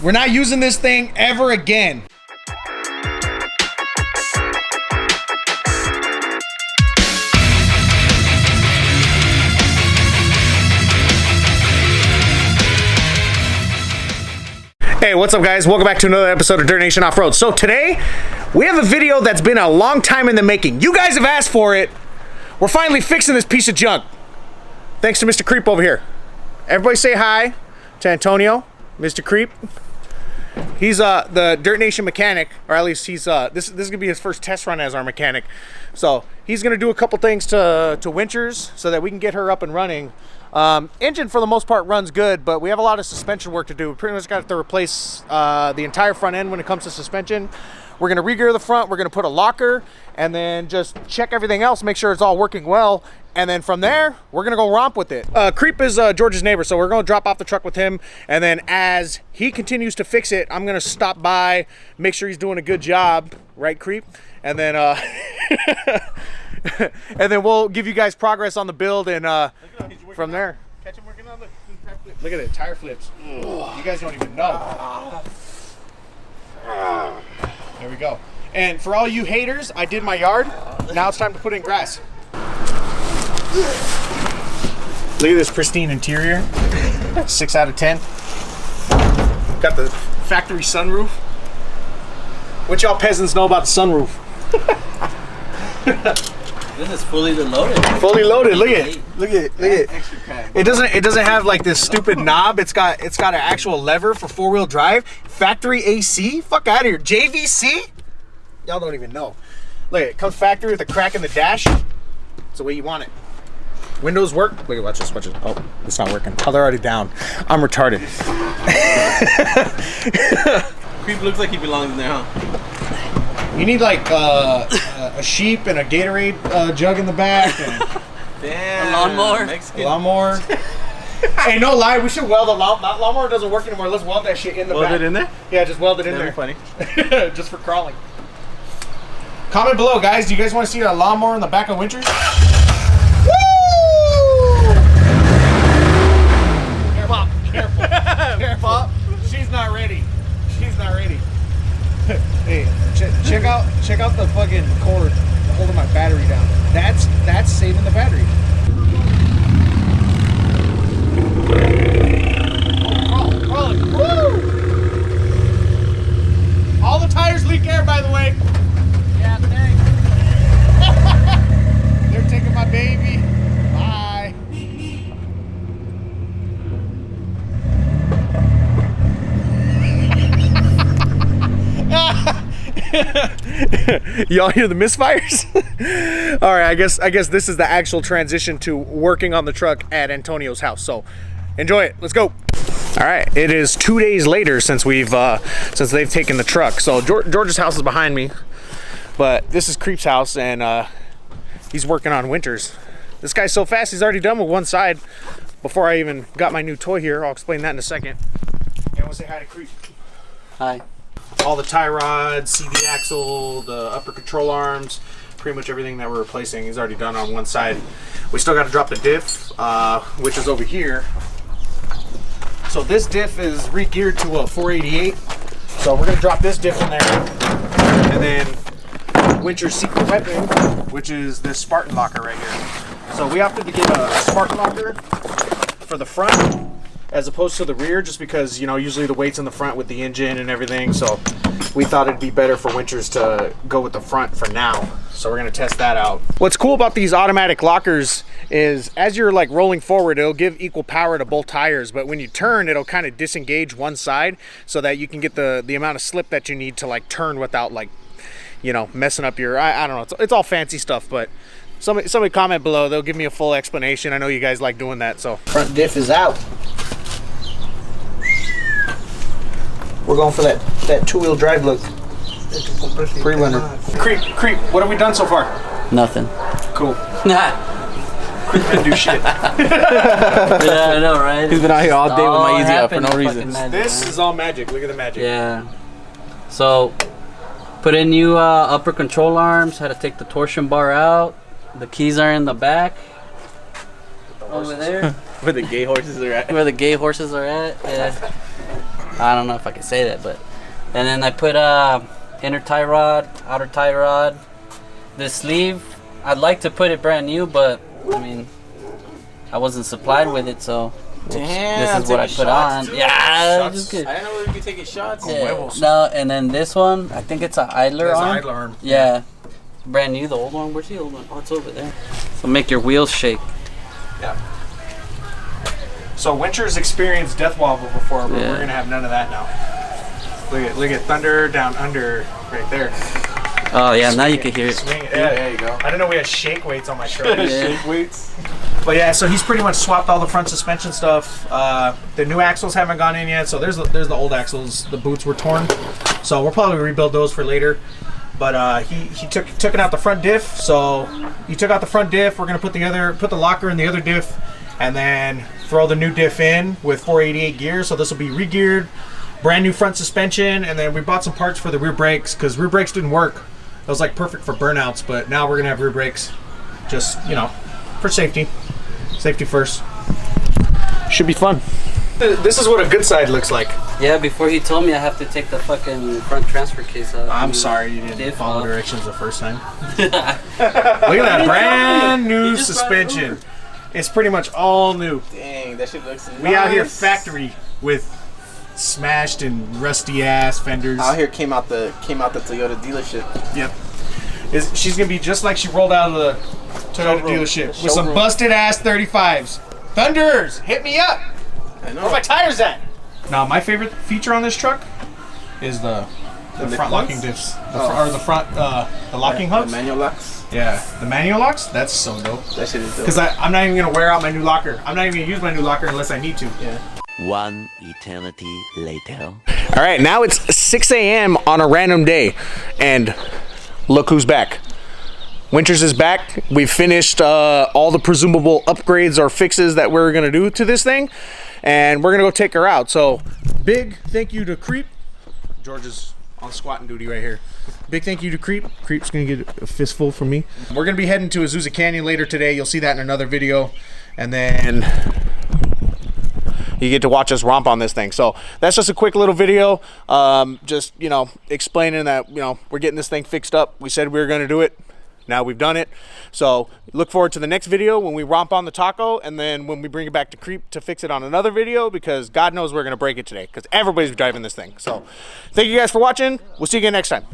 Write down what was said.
We're not using this thing ever again. Hey, what's up guys? Welcome back to another episode of Dirtnation Off-Road. So today, we have a video that's been a long time in the making. You guys have asked for it. We're finally fixing this piece of junk. Thanks to Mr. Creep over here. Everybody say hi to Antonio, Mr. Creep. He's the Dirtnation mechanic, or at least he's this is gonna be his first test run as our mechanic. So he's gonna do a couple things to Winchers so that we can get her up and running. Engine for the most part runs good, but we have a lot of suspension work to do. We pretty much got to replace the entire front end when it comes to suspension. We're gonna regear the front, we're gonna put a locker, and then just check everything else, make sure it's all working well. And then from there, we're gonna go romp with it. Creep is George's neighbor, so we're gonna drop off the truck with him. And then as he continues to fix it, I'm gonna stop by, make sure he's doing a good job, right, Creep? And then, and then we'll give you guys progress on the build, and from there. Catch him working on the tire flip. Look at it, tire flips. You guys don't even know. There we go. And for all you haters, I did my yard. Now it's time to put in grass. Look at this pristine interior. 6 out of 10. Got the factory sunroof. What y'all peasants know about the sunroof? This is fully loaded. Fully loaded. Look at it. Look at it. Look at it. Extra cab. It doesn't have like this stupid knob. It's got an actual lever for 4-wheel drive. Factory AC. Fuck out of here. JVC. Y'all don't even know. Look at it. Comes factory with a crack in the dash. It's the way you want it. Windows work. Look at, watch this. Watch this. Oh, it's not working. Oh, they're already down. I'm retarded. Creep looks like he belongs in there, huh? You need like a sheep and a Gatorade jug in the back. And damn. A lawnmower. A lawnmower. Hey, no lie, we should weld a that lawnmower doesn't work anymore. Let's weld that shit in the back. Weld it in there? Yeah, just weld it in there. Funny. Just for crawling. Comment below, guys. Do you guys want to see a lawnmower in the back of Winchers? Woo! Careful, careful, careful. She's not ready. She's not ready. Hey, check out the fucking cord holding my battery down. That's saving the battery. Crawling. Woo! All the tires leak air, by the way. Yeah, thanks. They're taking my baby. Bye. Y'all hear the misfires? All right, I guess this is the actual transition to working on the truck at Antonio's house. So enjoy it. Let's go. All right, it is 2 days later since they've taken the truck. So George's house is behind me, but this is Creep's house, and he's working on Winchers. This guy's so fast, he's already done with one side before I even got my new toy here. I'll explain that in a second. And we'll say hi to Creep. Hi. All the tie rods, CV axle, the upper control arms, pretty much everything that we're replacing, he's already done on one side. We still got to drop the diff, which is over here. So this diff is re-geared to a 488. So we're gonna drop this diff in there, and then Wincher's secret weapon, which is this Spartan locker right here. So we opted to get a Spartan locker for the front as opposed to the rear, just because, you know, usually the weight's in the front with the engine and everything. So we thought it'd be better for Winchers to go with the front for now. So we're gonna test that out. What's cool about these automatic lockers is as you're like rolling forward, it'll give equal power to both tires, but when you turn, it'll kind of disengage one side so that you can get the amount of slip that you need to like turn without like, you know, messing up your, I don't know, it's all fancy stuff, but somebody comment below, they'll give me a full explanation. I know you guys like doing that. So front diff is out. We're going for that 2-wheel drive look. Pre-runner. Creep, what have we done so far? Nothing. Cool. Nah. Creep didn't do shit. Yeah, I know, right? He's been out here all day with my easy up for no reason. This is all magic. Look at the magic. Yeah. So, put in new upper control arms. Had to take the torsion bar out. The keys are in the back. Over there. Where the gay horses are at. Where the gay horses are at. Yeah. I don't know if I can say that, but and then I put inner tie rod, outer tie rod. This sleeve, I'd like to put it brand new, but I mean, I wasn't supplied with it, so Damn, this is what I put on. Yeah, just good. I didn't know we could take shots. Yeah. No, and then this one, I think it's an idler That's arm. an idler arm. Yeah, brand new. The old one, where's the old one? Oh, it's over there. So make your wheels shake. Yeah. So Winchers experienced death wobble before, but Yeah. we're gonna have none of that now. Look at thunder down under right there. Oh yeah, now you can hear it. Swing it. Yeah, there you go. I didn't know we had shake weights on my truck. Shake weights. But yeah, so he's pretty much swapped all the front suspension stuff. The new axles haven't gone in yet, so there's the old axles. The boots were torn, so we'll probably rebuild those for later. But he took it out the front diff. So he took out the front diff. We're gonna put the locker in the other diff, and then throw the new diff in with 488 gears. So this will be regeared, brand new front suspension, and then we bought some parts for the rear brakes because rear brakes didn't work. It was like perfect for burnouts, but now we're gonna have rear brakes, just for safety. Safety first. Should be fun. This is what a good side looks like. Yeah, before he told me I have to take the fucking front transfer case out. I'm sorry you didn't Diff follow off. directions the first time. Look at that brand new suspension. It's pretty much all new. Dang, that shit looks nice. We out here factory with smashed and rusty ass fenders. Out here came out the Toyota dealership. Yep. She's gonna be just like she rolled out of the Toyota dealership with some Showroom. busted ass 35s. Thunders, hit me up. I know. Where my tires at? Now my favorite feature on this truck is the front locking diffs. The locking hubs. The manual locks. Yeah, the manual locks. That's so dope. That shit is dope. Because I'm not even gonna wear out my new locker. I'm not even gonna use my new locker unless I need to. Yeah. One eternity later. All right, now it's 6 a.m. on a random day, and look who's back. Winchers is back. We've finished all the presumable upgrades or fixes that we're gonna do to this thing, and we're gonna go take her out. So, big thank you to Creep. George is on squatting duty right here. Big thank you to Creep. Creep's gonna get a fistful from me. We're gonna be heading to Azusa Canyon later today. You'll see that in another video, and then you get to watch us romp on this thing. So that's just a quick little video, just explaining that we're getting this thing fixed up. We said we were going to do it. Now we've done it. So look forward to the next video when we romp on the taco, and then when we bring it back to Creep to fix it on another video, because God knows we're going to break it today because everybody's driving this thing. So thank you guys for watching. We'll see you again next time.